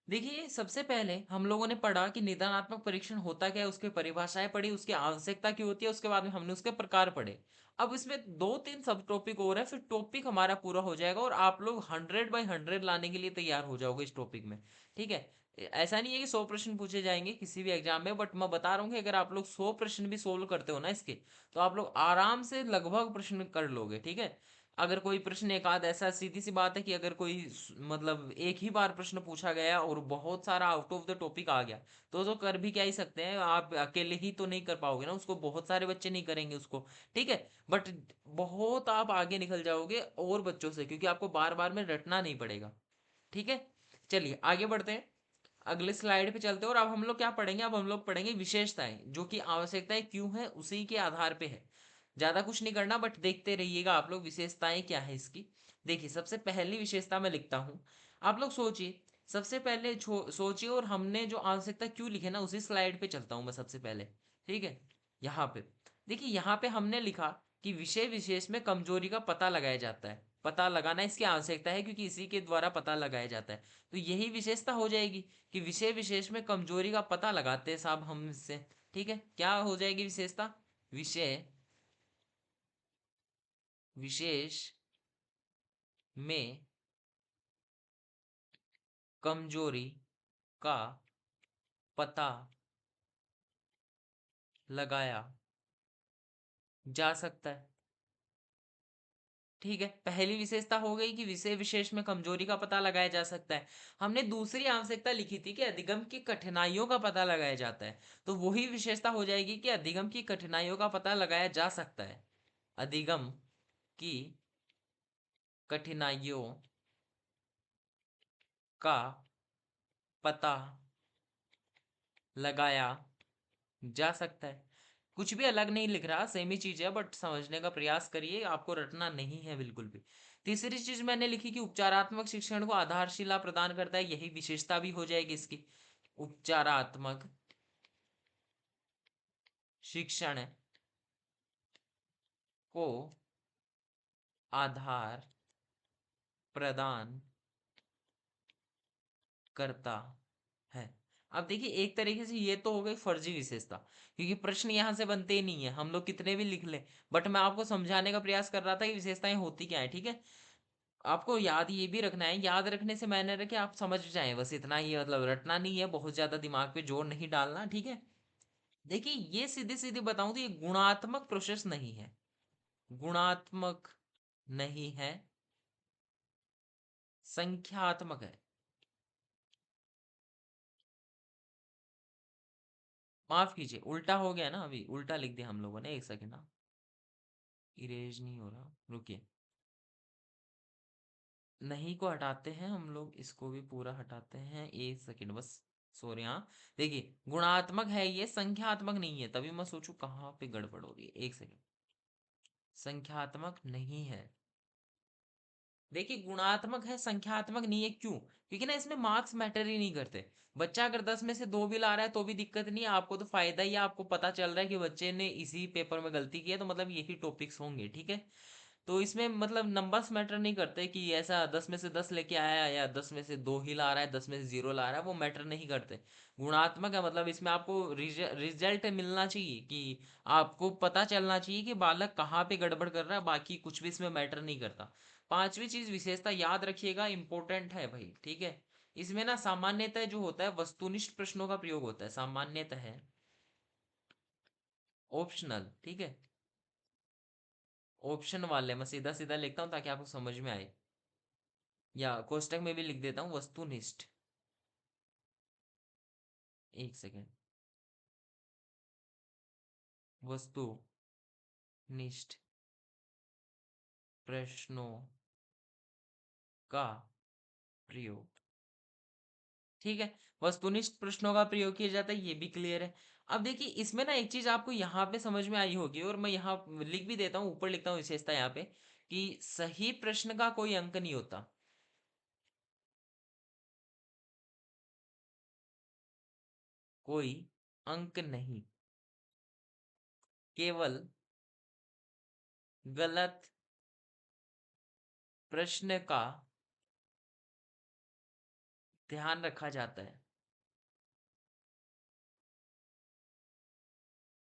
देखिए सबसे पहले हम लोगों ने पढ़ा कि निदानात्मक परीक्षण होता क्या है, उसकी परिभाषाएं पढ़ी, उसकी आवश्यकता क्यों होती है, उसके बाद में हमने उसके प्रकार पढ़े। अब इसमें दो तीन सब टॉपिक और है, फिर टॉपिक हमारा पूरा हो जाएगा और आप लोग 100/100 लाने के लिए तैयार हो जाओगे इस टॉपिक में। ठीक है, ऐसा नहीं है कि 100 प्रश्न पूछे जाएंगे किसी भी एग्जाम में, बट मैं बता रहा हूँ कि अगर आप लोग 100 प्रश्न भी सोल्व करते हो ना इसके, तो आप लोग आराम से लगभग प्रश्न कर लोगे। ठीक है, अगर कोई प्रश्न एक आध ऐसा, सीधी सी बात है कि अगर कोई मतलब एक ही बार प्रश्न पूछा गया और बहुत सारा आउट ऑफ द टॉपिक आ गया, तो कर भी क्या ही सकते हैं, आप अकेले ही तो नहीं कर पाओगे ना उसको, बहुत सारे बच्चे नहीं करेंगे उसको। ठीक है, बट बहुत आप आगे निकल जाओगे और बच्चों से, क्योंकि आपको बार बार में रटना नहीं पड़ेगा। ठीक है, चलिए आगे बढ़ते हैं, अगले स्लाइड पे चलते हैं। और अब हम लोग क्या पढ़ेंगे? अब हम लोग पढ़ेंगे विशेषताएं, जो कि आवश्यकताएं क्यों है उसी के आधार पे है। ज्यादा कुछ नहीं करना, बट देखते रहिएगा आप लोग विशेषताएं क्या है इसकी। देखिए, सबसे पहली विशेषता मैं लिखता हूं, आप लोग सोचिए। सबसे पहले सोचिए, और हमने जो आवश्यकता क्यों लिखे ना उसी स्लाइड पे चलता हूं मैं सबसे पहले। ठीक है, यहाँ पे देखिए, यहाँ पे हमने लिखा कि विषय विशेष में कमजोरी का पता लगाया जाता है। पता लगाना इसकी आवश्यकता है, क्योंकि इसी के द्वारा पता लगाया जाता है। तो यही विशेषता हो जाएगी कि विषय विशेष में कमजोरी का पता लगाते हैं साहब हम इससे। ठीक है, क्या हो जाएगी विशेषता? विषय विशेष में कमजोरी का पता लगाया जा सकता है। ठीक है, पहली विशेषता हो गई कि विषय विशेष में कमजोरी का पता लगाया जा सकता है। हमने दूसरी आवश्यकता लिखी थी कि अधिगम की कठिनाइयों का पता लगाया जाता है। तो वही विशेषता हो जाएगी कि अधिगम की कठिनाइयों का पता लगाया जा सकता है। अधिगम की कठिनाइयों का पता लगाया जा सकता है। कुछ भी अलग नहीं लिख रहा, सेम ही चीज है, बट समझने का प्रयास करिए, आपको रटना नहीं है बिल्कुल भी। तीसरी चीज मैंने लिखी कि उपचारात्मक शिक्षण को आधारशिला प्रदान करता है, यही विशेषता भी हो जाएगी इसकी। उपचारात्मक शिक्षण को आधार प्रदान करता है। अब देखिए, एक तरीके से ये तो हो गई फर्जी विशेषता, क्योंकि प्रश्न यहां से बनते ही नहीं है, हम लोग कितने भी लिख ले। बट मैं आपको समझाने का प्रयास कर रहा था कि विशेषताएं होती क्या है। ठीक है, आपको याद ये भी रखना है, याद रखने से मैंने रखे आप समझ जाएं, बस इतना ही है, मतलब रटना नहीं है, बहुत ज्यादा दिमाग पे जोर नहीं डालना। ठीक है, देखिए ये सीधी सीधी बताऊं तो ये गुणात्मक प्रोसेस नहीं है, गुणात्मक नहीं है, संख्यात्मक है। माफ कीजिए, उल्टा हो गया ना, अभी उल्टा लिख दिया हम लोगों ने, एक सेकेंड ना, इरेज नहीं हो रहा, रुकिए। नहीं को हटाते हैं हम लोग, इसको भी पूरा हटाते हैं, एक सेकेंड बस। सॉरी, हाँ। देखिए, गुणात्मक है ये, संख्यात्मक नहीं है। तभी मैं सोचू कहाँ पे गड़बड़ हो रही है, एक सेकेंड। संख्यात्मक नहीं है। देखिए, गुणात्मक है, संख्यात्मक नहीं है। क्यों? क्योंकि ना इसमें मार्क्स मैटर ही नहीं करते। बच्चा अगर 10 में से 2 भी ला रहा है तो भी दिक्कत नहीं है, आपको तो फायदा ही है। आपको पता चल रहा है कि बच्चे ने इसी पेपर में गलती की है, तो मतलब यही टॉपिक्स होंगे, ठीक है। तो इसमें मतलब नंबर्स मैटर नहीं करते कि ऐसा 10 में से 10 लेके आया या 10 में से 2 ही ला रहा है, 10 में से 0 ला रहा है, वो मैटर नहीं करते। गुणात्मक है, मतलब इसमें आपको रिजल्ट मिलना चाहिए, कि आपको पता चलना चाहिए कि बालक कहाँ पे गड़बड़ कर रहा है, बाकी कुछ भी इसमें मैटर नहीं करता। पांचवी चीज, विशेषता याद रखिएगा, इंपॉर्टेंट है भाई, ठीक है। इसमें ना सामान्यतः जो होता है, वस्तुनिष्ठ प्रश्नों का प्रयोग होता है, सामान्यतः है, ऑप्शनल, ठीक है। ऑप्शन वाले मैं सीधा सीधा लिखता हूँ ताकि आपको समझ में आए, या कोष्टक में भी लिख देता हूँ, वस्तुनिष्ठ। एक सेकेंड। वस्तुनिष्ठ प्रश्नों का प्रयोग, ठीक है। वस्तुनिष्ठ प्रश्नों का प्रयोग किया जाता है, ये भी क्लियर है। अब देखिए, इसमें ना एक चीज आपको यहाँ पे समझ में आई होगी, और मैं यहाँ लिख भी देता हूँ, ऊपर लिखता हूँ विशेषता यहाँ पे, कि सही प्रश्न का कोई अंक नहीं होता। कोई अंक नहीं, केवल गलत प्रश्न का ध्यान रखा जाता है,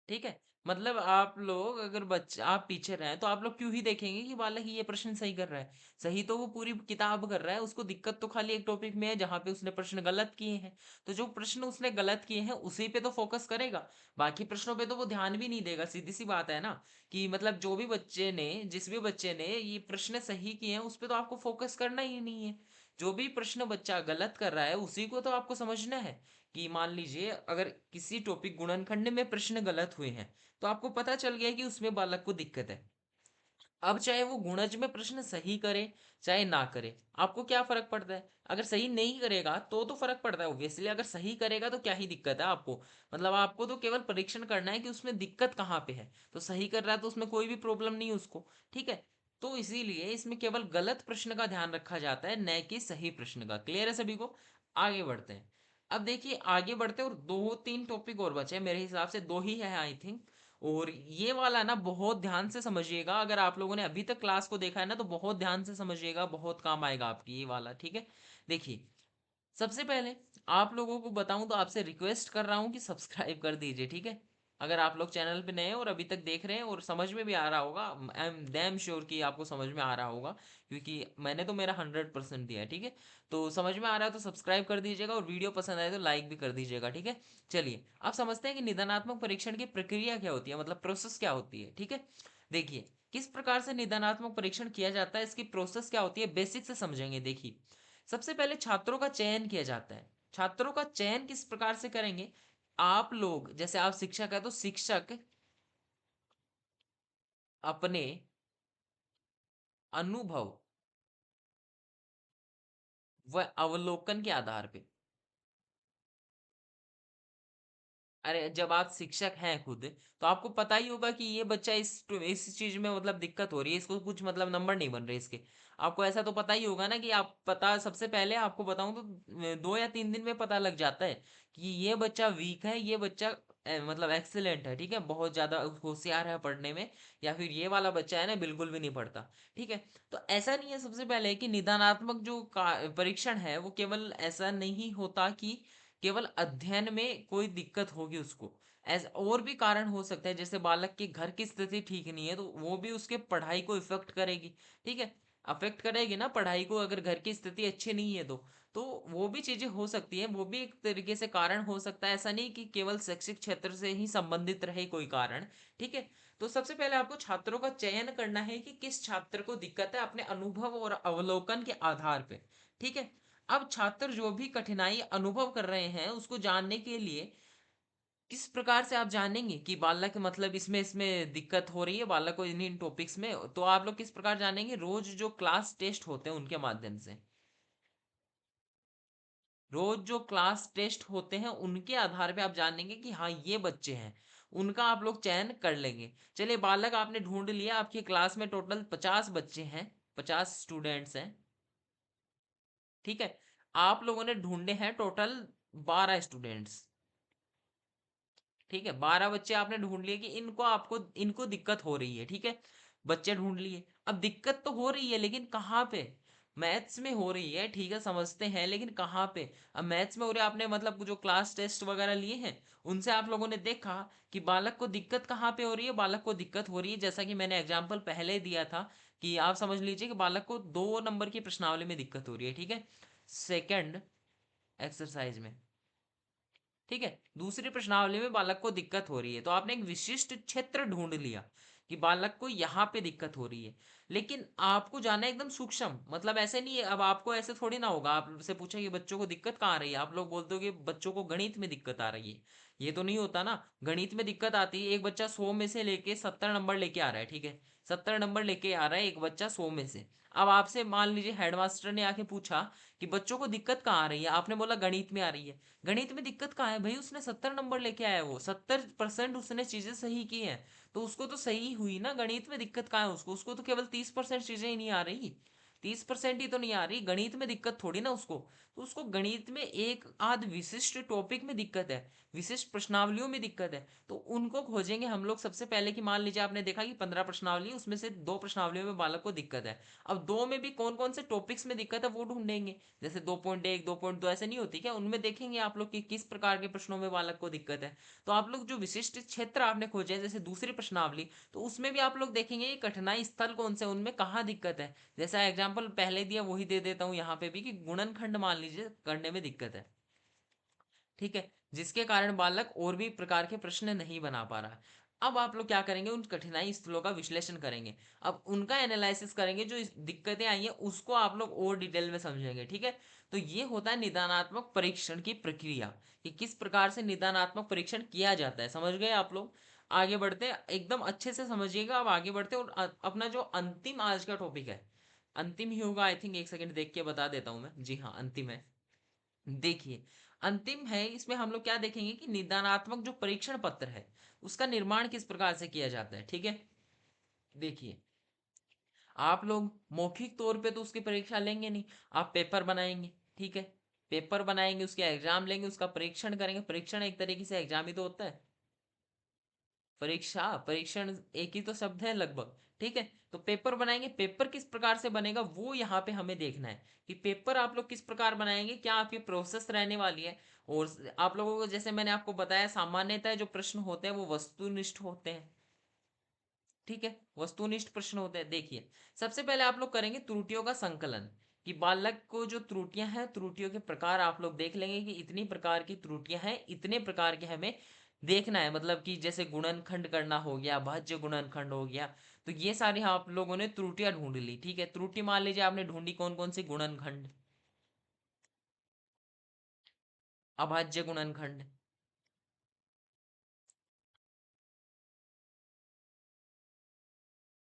ठीक है। मतलब आप लोग अगर बच्चा, आप टीचर हैं, तो आप लोग क्यों ही देखेंगे कि बालक ये प्रश्न सही कर रहा है। सही तो वो पूरी किताब कर रहा है, उसको दिक्कत तो खाली एक टॉपिक में है जहां पे उसने प्रश्न गलत किए हैं। तो जो प्रश्न उसने गलत किए हैं उसी पे तो फोकस करेगा, बाकी प्रश्नों पे तो वो ध्यान भी नहीं देगा। सीधी सी बात है ना, कि मतलब जो भी बच्चे ने, जिस भी बच्चे ने ये प्रश्न सही किए हैं उस पे तो आपको फोकस करना ही नहीं है। जो भी प्रश्न बच्चा गलत कर रहा है उसी को तो आपको समझना है। कि मान लीजिए अगर किसी टॉपिक गुणनखंड में प्रश्न गलत हुए हैं, तो आपको पता चल गया कि उसमें बालक को दिक्कत है। अब चाहे वो गुणज में प्रश्न सही करे चाहे ना करे, आपको क्या फर्क पड़ता है? अगर सही नहीं करेगा तो फर्क पड़ता है ऑब्वियसली, अगर सही करेगा तो क्या ही दिक्कत है आपको। मतलब आपको तो केवल परीक्षण करना है कि उसमें दिक्कत कहाँ पे है, तो सही कर रहा है तो उसमें कोई भी प्रॉब्लम नहीं है उसको, ठीक है। तो इसीलिए इसमें केवल गलत प्रश्न का ध्यान रखा जाता है, न कि सही प्रश्न का। क्लियर है सभी को? आगे बढ़ते हैं। अब देखिए, आगे बढ़ते हैं, और दो तीन टॉपिक और बचे हैं, मेरे हिसाब से दो ही है आई थिंक। और ये वाला ना बहुत ध्यान से समझिएगा, अगर आप लोगों ने अभी तक क्लास को देखा है ना, तो बहुत ध्यान से समझिएगा, बहुत काम आएगा आपकी ये वाला, ठीक है। देखिए, सबसे पहले आप लोगों को बताऊं तो आपसे रिक्वेस्ट कर रहा हूं कि सब्सक्राइब कर दीजिए, ठीक है। अगर आप लोग चैनल पे नए हैं और अभी तक देख रहे हैं और समझ में भी आ रहा होगा, आई एम डैम श्योर कि आपको समझ में आ रहा होगा, क्योंकि मैंने तो मेरा 100% दिया है, ठीक है। तो समझ में आ रहा है तो सब्सक्राइब कर दीजिएगा, और वीडियो पसंद आए तो लाइक भी कर दीजिएगा, ठीक है। चलिए, आप समझते हैं कि निदानात्मक परीक्षण की प्रक्रिया क्या होती है, मतलब प्रोसेस क्या होती है, ठीक है। देखिए, किस प्रकार से निदानात्मक परीक्षण किया जाता है, इसकी प्रोसेस क्या होती है, बेसिक से समझेंगे। देखिए, सबसे पहले छात्रों का चयन किया जाता है। छात्रों का चयन किस प्रकार से करेंगे? आप लोग, जैसे आप शिक्षक है तो शिक्षक अपने अनुभव व अवलोकन के आधार पे, अरे जब आप शिक्षक हैं खुद, तो आपको पता ही होगा कि ये बच्चा इस चीज में मतलब दिक्कत हो रही है, इसको कुछ मतलब नंबर नहीं बन रहे इसके। आपको ऐसा तो पता ही होगा ना, कि आप पता, सबसे पहले आपको बताऊं तो 2 या 3 दिन में पता लग जाता है कि ये बच्चा वीक है, ये बच्चा मतलब एक्सीलेंट है, ठीक है, बहुत ज्यादा होशियार है पढ़ने में, या फिर ये वाला बच्चा है ना बिल्कुल भी नहीं पढ़ता, ठीक है। तो ऐसा नहीं है, सबसे पहले कि निदानात्मक जो परीक्षण है वो केवल ऐसा नहीं होता कि केवल अध्ययन में कोई दिक्कत होगी उसको। ऐसा और भी कारण हो सकता है, जैसे बालक के घर की स्थिति ठीक नहीं है तो वो भी उसके पढ़ाई को इफेक्ट करेगी, ठीक है। अफेक्ट करेगी ना पढ़ाई को, अगर घर की स्थिति अच्छी नहीं है तो वो भी चीजें हो सकती हैं, वो भी एक तरीके से कारण हो सकता है। ऐसा नहीं कि केवल शैक्षिक क्षेत्र से ही संबंधित रहे कोई कारण, ठीक है। तो सबसे पहले आपको छात्रों का चयन करना है कि किस छात्र को दिक्कत है, अपने अनुभव और अवलोकन के आधार पे, ठीक है। अब छात्र जो भी कठिनाई अनुभव कर रहे हैं उसको जानने के लिए, किस प्रकार से आप जानेंगे कि बालक मतलब इसमें इसमें दिक्कत हो रही है बालक को इन इन टॉपिक्स में, तो आप लोग किस प्रकार जानेंगे? रोज जो क्लास टेस्ट होते हैं उनके माध्यम से। रोज जो क्लास टेस्ट होते हैं उनके आधार पे आप जानेंगे कि हाँ ये बच्चे हैं, उनका आप लोग चयन कर लेंगे। चलिए बालक आपने ढूंढ लिया, आपकी क्लास में टोटल 50 बच्चे हैं, 50 स्टूडेंट्स हैं, ठीक है। आप लोगों ने ढूंढे हैं टोटल 12 स्टूडेंट्स, ठीक है। 12 बच्चे आपने ढूंढ लिए कि इनको आपको इनको दिक्कत हो रही है, ठीक है। बच्चे ढूंढ लिए, अब दिक्कत तो हो रही है लेकिन कहाँ पे? मैथ्स में हो रही है, ठीक है, समझते हैं, लेकिन कहाँ पे? अब मैथ्स में हो रही है, आपने मतलब जो क्लास टेस्ट वगैरह लिए हैं उनसे आप लोगों ने देखा कि बालक को दिक्कत कहाँ पे हो रही है। बालक को दिक्कत हो रही है, जैसा कि मैंने एग्जाम्पल पहले दिया था, कि आप समझ लीजिए कि बालक को 2 नंबर की प्रश्नावली में दिक्कत हो रही है, ठीक है, सेकंड एक्सरसाइज में, ठीक है। दूसरी प्रश्नावली में बालक को दिक्कत हो रही है, तो आपने एक विशिष्ट क्षेत्र ढूंढ लिया कि बालक को यहाँ पे दिक्कत हो रही है। लेकिन आपको जाना है एकदम सूक्ष्म, मतलब ऐसे नहीं है, अब आपको ऐसे थोड़ी ना होगा, आपसे पूछा कि बच्चों को दिक्कत कहाँ आ रही है, आप लोग बोलते हो कि बच्चों को गणित में दिक्कत आ रही है। ये तो नहीं होता ना, गणित में दिक्कत आती है, एक बच्चा 100 में से लेके 70 नंबर लेके आ रहा है, ठीक है, 70 नंबर लेके आ रहा है एक बच्चा 100 में से। अब आपसे मान लीजिए हेडमास्टर ने आके पूछा कि बच्चों को दिक्कत कहाँ आ रही है, आपने बोला गणित में आ रही है। गणित में दिक्कत कहाँ है भाई, उसने 70 नंबर लेके आया, वो 70% उसने चीजें सही की हैं, तो उसको तो सही हुई ना। गणित में दिक्कत कहाँ है उसको, उसको तो केवल 30% चीजें ही नहीं आ रही, 30% ही तो नहीं आ रही, गणित में दिक्कत थोड़ी ना उसको। तो उसको गणित में एक आध विशिष्ट टॉपिक में दिक्कत है, विशिष्ट प्रश्नावलियों में दिक्कत है, तो उनको खोजेंगे हम लोग सबसे पहले। कि मान लीजिए आपने देखा कि 15 प्रश्नावली, उसमें से 2 प्रश्नावलियों में बालक को दिक्कत है, अब दो में भी कौन कौन से टॉपिक्स में दिक्कत है वो ढूंढेंगे। जैसे 2.1 2.2 ऐसे नहीं होती क्या, उनमें देखेंगे आप लोग कि किस प्रकार के प्रश्नों में बालक को दिक्कत है। तो आप लोग जो विशिष्ट क्षेत्र आपने खोजे हैं, जैसे दूसरी प्रश्नावली, तो उसमें भी आप लोग देखेंगे ये कठिनाई स्थल कौन से, उनमें कहाँ दिक्कत है। जैसा एग्जाम्पल पहले दिया वही दे देता हूँ यहाँ पे भी, कि गुणनखंड मान लीजिए करने में दिक्कत है, ठीक है, जिसके कारण बालक और भी प्रकार के प्रश्न नहीं बना पा रहा है। अब आप लोग क्या करेंगे, उन कठिनाई स्थलों का विश्लेषण करेंगे, अब उनका एनालिसिस करेंगे, जो दिक्कतें आई हैं उसको आप लोग और डिटेल में समझेंगे, ठीक है। तो ये होता है निदानात्मक परीक्षण की प्रक्रिया, कि किस प्रकार से निदानात्मक परीक्षण किया जाता है, समझ गए आप लोग। आगे बढ़ते हैं, एकदम अच्छे से समझिएगा। अब आगे बढ़ते हैं, और अपना जो अंतिम आज का टॉपिक है, अंतिम ही होगा आई थिंक, एक सेकंड देख के बता देता हूं मैं, जी हाँ अंतिम है। देखिए, अंतिम है, इसमें हम लोग क्या देखेंगे कि निदानात्मक जो परीक्षण पत्र है उसका निर्माण किस प्रकार से किया जाता है, ठीक है। देखिए, आप लोग मौखिक तौर पे तो उसकी परीक्षा लेंगे नहीं, आप पेपर बनाएंगे, ठीक है, पेपर बनाएंगे, उसके एग्जाम लेंगे, उसका परीक्षण करेंगे। परीक्षण एक तरीके से एग्जाम ही तो होता है, परीक्षा परीक्षण एक ही तो शब्द है लगभग, ठीक है। तो पेपर बनाएंगे, पेपर किस प्रकार से बनेगा वो यहाँ पे हमें देखना है, कि पेपर आप लोग किस प्रकार बनाएंगे, क्या आपकी प्रोसेस रहने वाली है। और आप लोगों को जैसे मैंने आपको बताया, सामान्यतः जो प्रश्न होते हैं वो वस्तुनिष्ठ होते हैं, ठीक है, वस्तुनिष्ठ प्रश्न होते हैं। देखिए, सबसे पहले आप लोग करेंगे त्रुटियों का संकलन, कि बालक को जो त्रुटियां हैं, त्रुटियों के प्रकार आप लोग देख लेंगे कि इतनी प्रकार की त्रुटियां हैं, इतने प्रकार के हमें देखना है, मतलब कि जैसे गुणनखंड करना हो गया, भाज्य गुणनखंड हो गया, तो ये सारी आप लोगों ने त्रुटियां ढूंढ ली, ठीक है। त्रुटि मान लीजिए आपने ढूंढी कौन कौन सी, गुणनखंड, अभाज्य गुणनखंड,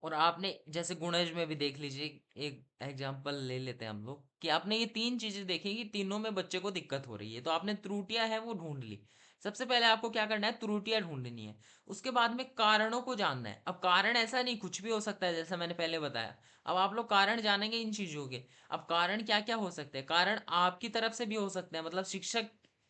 और आपने जैसे गुणज में भी देख लीजिए, एक एग्जांपल ले लेते हैं हम लोग, कि आपने ये तीन चीजें देखी कि तीनों में बच्चे को दिक्कत हो रही है, तो आपने त्रुटियां है वो ढूंढ ली। सबसे पहले आपको क्या करना है, त्रुटियां ढूंढनी है। उसके बाद में कारणों को जानना है। अब कारण ऐसा नहीं, कुछ भी हो सकता है, जैसा मैंने पहले बताया। अब आप लोग कारण जानेंगे इन चीजों के। अब कारण क्या क्या हो सकते हैं, कारण आपकी तरफ से भी हो सकते हैं, मतलब शिक्षक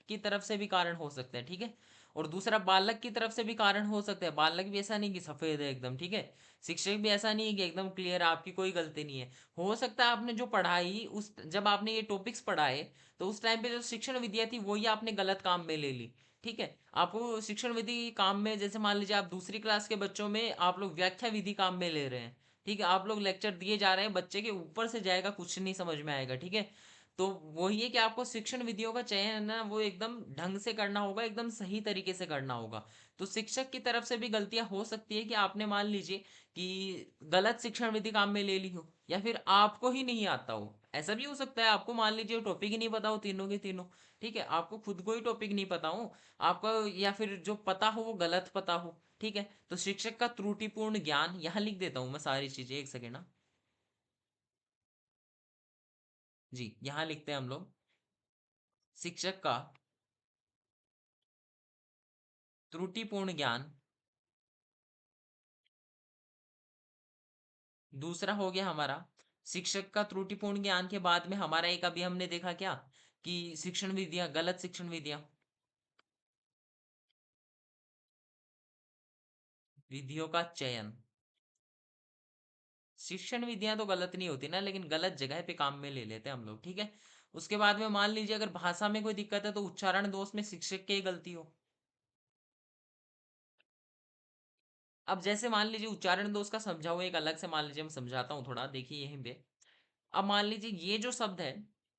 की तरफ से भी कारण हो सकते हैं, ठीक है। और दूसरा, बालक की तरफ से भी कारण हो सकते हैं, बालक भी ऐसा नहीं कि सफेद है एकदम, ठीक है। शिक्षक भी ऐसा नहीं है कि एकदम क्लियर आपकी कोई गलती नहीं है। हो सकता है आपने जो पढ़ाई, उस जब आपने ये टॉपिक्स पढ़ाए, तो उस टाइम पे जो शिक्षण विधियां थी वही आपने गलत काम में ले ली, ठीक है। आपको शिक्षण विधि काम में, जैसे मान लीजिए आप दूसरी क्लास के बच्चों में आप लोग व्याख्या विधि काम में ले रहे हैं, ठीक है, आप लोग लेक्चर दिए जा रहे हैं, बच्चे के ऊपर से जाएगा, कुछ नहीं समझ में आएगा, ठीक है। तो वही है कि आपको शिक्षण विधियों का चयन है ना, वो एकदम ढंग से करना होगा, एकदम सही तरीके से करना होगा। तो शिक्षक की तरफ से भी गलतियां हो सकती है, कि आपने मान लीजिए कि गलत शिक्षण विधि काम में ले ली हो, या फिर आपको ही नहीं आता हो, ऐसा भी हो सकता है। आपको मान लीजिए टॉपिक ही नहीं पता हो, तीनों के तीनों, ठीक है, आपको खुद को ही टॉपिक नहीं पता हो आपका, या फिर जो पता हो वो गलत पता हो, ठीक है। तो शिक्षक का त्रुटिपूर्ण ज्ञान, यहाँ लिख देता हूं मैं सारी चीजें, एक सेकेंड ना, जी यहाँ लिखते हैं हम लोग। शिक्षक का त्रुटिपूर्ण ज्ञान। दूसरा हो गया हमारा, शिक्षक का त्रुटिपूर्ण ज्ञान के बाद में हमारा एक अभी हमने देखा क्या, कि शिक्षण विधियां, गलत शिक्षण विधियां, विधियों का चयन। शिक्षण विधियां तो गलत नहीं होती ना, लेकिन गलत जगह पे काम में ले लेते हैं हम लोग, ठीक है। उसके बाद में मान लीजिए अगर भाषा में कोई दिक्कत है तो उच्चारण दोष में शिक्षक की ही गलती हो। अब जैसे मान लीजिए उच्चारण दोष का समझाओ एक अलग से, मान लीजिए मैं समझाता हूँ थोड़ा, देखिए यहीं पे। अब मान लीजिए ये जो शब्द है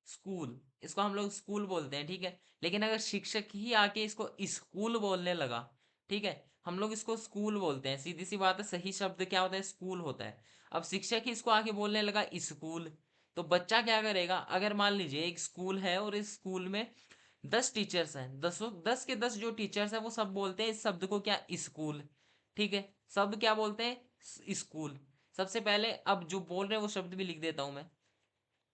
स्कूल, इसको हम लोग स्कूल बोलते हैं, ठीक है। लेकिन अगर शिक्षक ही आके इसको स्कूल बोलने लगा, ठीक है, हम लोग इसको स्कूल बोलते हैं, सीधी सी बात है, सही शब्द क्या होता है, स्कूल होता है। अब शिक्षक ही इसको आके बोलने लगा स्कूल, तो बच्चा क्या करेगा, अगर मान लीजिए एक स्कूल है और इस स्कूल में 10 टीचर्स हैं, 10 के 10 जो टीचर्स हैं वो सब बोलते हैं इस शब्द को क्या, स्कूल, ठीक है। शब्द क्या बोलते हैं, स्कूल। सबसे पहले अब जो बोल रहे हैं वो शब्द भी लिख देता हूं मैं,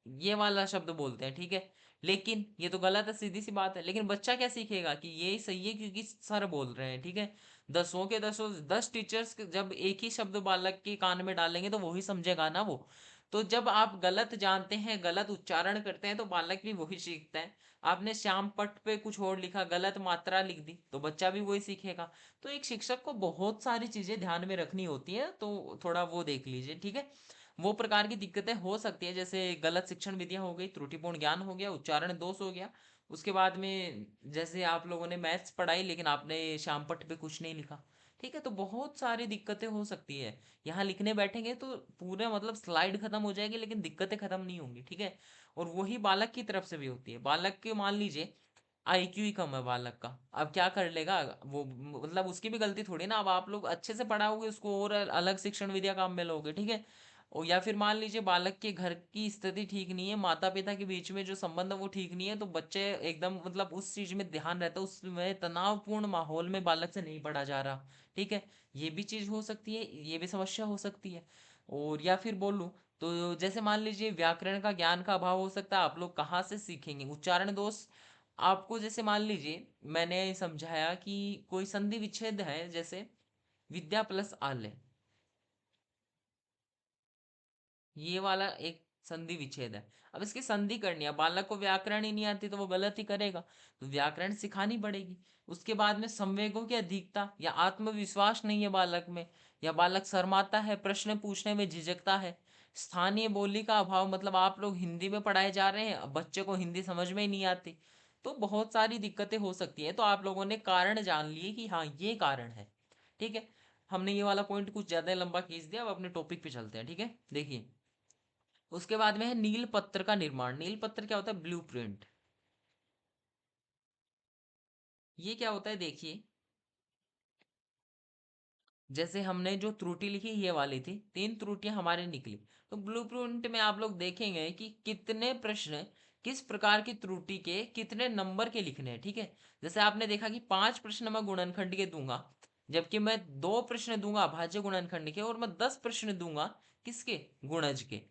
ये वाला शब्द बोलते हैं, ठीक है। लेकिन ये तो गलत है, सीधी सी बात है, लेकिन बच्चा क्या सीखेगा कि ये सही है क्योंकि सर बोल रहे हैं, ठीक है। 10 के 10 10 टीचर्स जब एक ही शब्द बालक के कान में डालेंगे तो वही समझेगा ना वो। तो जब आप गलत जानते हैं, गलत उच्चारण करते हैं, तो बालक भी वही सीखता है। आपने श्याम पट पे कुछ और लिखा, गलत मात्रा लिख दी, तो बच्चा भी वही सीखेगा। तो एक शिक्षक को बहुत सारी चीजें ध्यान में रखनी होती है, तो थोड़ा वो देख लीजिए, ठीक है। वो प्रकार की दिक्कतें हो सकती है, जैसे गलत शिक्षण विधियां हो गई, त्रुटिपूर्ण ज्ञान हो गया, उच्चारण दोष हो गया। उसके बाद में जैसे आप लोगों ने मैथ्स पढ़ाई लेकिन आपने शामपट पे कुछ नहीं लिखा, ठीक है, तो बहुत सारी दिक्कतें हो सकती है। यहाँ लिखने बैठेंगे तो पूरा मतलब स्लाइड खत्म हो जाएगी, लेकिन दिक्कतें खत्म नहीं होंगी, ठीक है। और वही बालक की तरफ से भी होती है, बालक के मान लीजिए आईक्यू ही कम है बालक का, अब क्या कर लेगा वो, मतलब उसकी भी गलती थोड़ी ना, अब आप लोग अच्छे से पढ़ाओगे उसको और अलग शिक्षण विद्या काम में लोगे, ठीक है। और या फिर मान लीजिए बालक के घर की स्थिति ठीक नहीं है, माता पिता के बीच में जो संबंध है वो ठीक नहीं है, तो बच्चे एकदम मतलब उस चीज में ध्यान रहता है, उसमें तनावपूर्ण माहौल में बालक से नहीं पढ़ा जा रहा, ठीक है। ये भी चीज हो सकती है, ये भी समस्या हो सकती है। और या फिर बोलूं तो जैसे मान लीजिए व्याकरण का ज्ञान का अभाव हो सकता है, आप लोग कहाँ से सीखेंगे उच्चारण दोष। आपको जैसे मान लीजिए मैंने समझाया कि कोई संधि विच्छेद है, जैसे विद्या प्लस आलय, ये वाला एक संधि विच्छेद है। अब इसकी संधि करनी है, बालक को व्याकरण ही नहीं आती तो वो गलत ही करेगा, तो व्याकरण सिखानी पड़ेगी। उसके बाद में संवेगों की अधिकता या आत्मविश्वास नहीं है बालक में, या बालक शर्माता है, प्रश्न पूछने में झिझकता है। स्थानीय बोली का अभाव, मतलब आप लोग हिंदी में पढ़ाए जा रहे हैं, अब बच्चे को हिंदी समझ में ही नहीं आती, तो बहुत सारी दिक्कतें हो सकती है। तो आप लोगों ने कारण जान लिए कि हाँ ये कारण है, ठीक है। हमने ये वाला पॉइंट कुछ ज्यादा लंबा खींच दिया, अब अपने टॉपिक पे चलते हैं, ठीक है। देखिए उसके बाद में है नील पत्र का निर्माण। नील पत्र क्या होता है, ब्लूप्रिंट। ये क्या होता है, देखिए जैसे हमने जो त्रुटि लिखी ये वाली थी, 3 त्रुटियां हमारे निकली, तो ब्लूप्रिंट में आप लोग देखेंगे कि कितने प्रश्न किस प्रकार की त्रुटि के कितने नंबर के लिखने हैं, ठीक है। जैसे आपने देखा कि 5 प्रश्न मैं गुणनखंड के दूंगा, जबकि मैं 2 प्रश्न दूंगा भाज्य गुणनखंड के, और मैं 10 प्रश्न दूंगा किसके, गुणज के।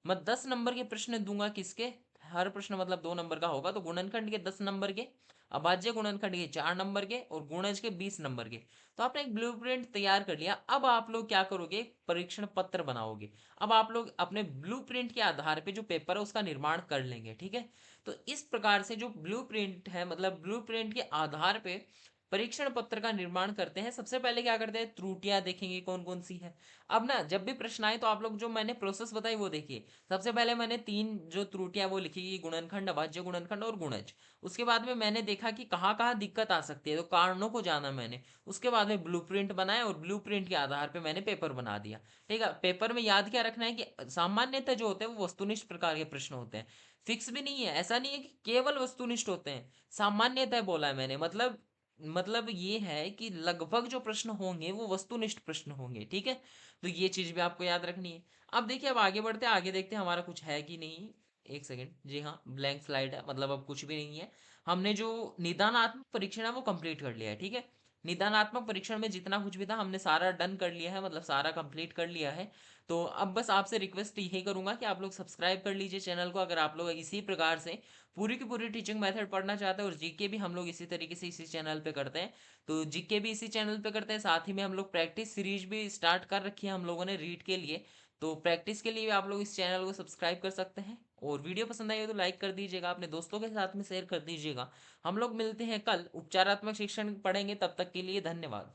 मैं 10 नंबर के प्रश्न दूंगा किसके, हर प्रश्न मतलब 2 नंबर का होगा, तो गुणनखंड के 10 नंबर के, अभाज्य गुणनखंड के 4 नंबर के, और गुणज के 20 नंबर के। तो आपने एक ब्लूप्रिंट तैयार कर लिया, अब आप लोग क्या करोगे, परीक्षण पत्र बनाओगे। अब आप लोग अपने ब्लूप्रिंट के आधार पे जो पेपर है उसका निर्माण कर लेंगे, ठीक है। तो इस प्रकार से जो ब्लूप्रिंट है, मतलब ब्लूप्रिंट के आधार पे परीक्षण पत्र का निर्माण करते हैं। सबसे पहले क्या करते हैं, त्रुटियां देखेंगे कौन कौन सी है। अब ना जब भी प्रश्न आए तो आप लोग जो मैंने प्रोसेस बताई वो देखिए। सबसे पहले मैंने 3 जो त्रुटियां वो लिखी कि गुणनखंड, अभाज्य गुणनखंड और गुणज। उसके बाद में मैंने देखा कि कहाँ कहाँ दिक्कत आ सकती है, तो कारणों को जाना मैंने। उसके बाद में ब्लूप्रिंट बनाया और ब्लूप्रिंट के आधार पे मैंने पेपर बना दिया, ठीक है। पेपर में याद क्या रखना है कि सामान्यतः जो होते हैं वो वस्तुनिष्ठ प्रकार के प्रश्न होते हैं। फिक्स भी नहीं है, ऐसा नहीं है कि केवल वस्तुनिष्ठ होते हैं, सामान्यतः बोला है मैंने, मतलब ये है कि लगभग जो प्रश्न होंगे वो वस्तुनिष्ठ प्रश्न होंगे, ठीक है। तो ये चीज भी आपको याद रखनी है। अब देखिए अब आगे बढ़ते हैं, आगे देखते हैं हमारा कुछ है कि नहीं। एक सेकेंड, जी हाँ ब्लैंक स्लाइड है, मतलब अब कुछ भी नहीं है। हमने जो निदानात्मक परीक्षण है वो कंप्लीट कर लिया है, ठीक है। निदानात्मक परीक्षण में जितना कुछ भी था हमने सारा डन कर लिया है, मतलब सारा कंप्लीट कर लिया है। तो अब बस आपसे रिक्वेस्ट यही करूंगा कि आप लोग सब्सक्राइब कर लीजिए चैनल को, अगर आप लोग इसी प्रकार से पूरी की पूरी टीचिंग मेथड पढ़ना चाहते हैं। और जीके भी हम लोग इसी तरीके से इसी चैनल पे करते हैं, तो जीके भी इसी चैनल पे करते हैं। साथ ही में हम लोग प्रैक्टिस सीरीज भी स्टार्ट कर रखी है हम लोगों ने रीड के लिए, तो प्रैक्टिस के लिए भी आप लोग इस चैनल को सब्सक्राइब कर सकते हैं। और वीडियो पसंद आई हो तो लाइक कर दीजिएगा, अपने दोस्तों के साथ में शेयर कर दीजिएगा। हम लोग मिलते हैं कल, उपचारात्मक शिक्षण पढ़ेंगे। तब तक के लिए धन्यवाद।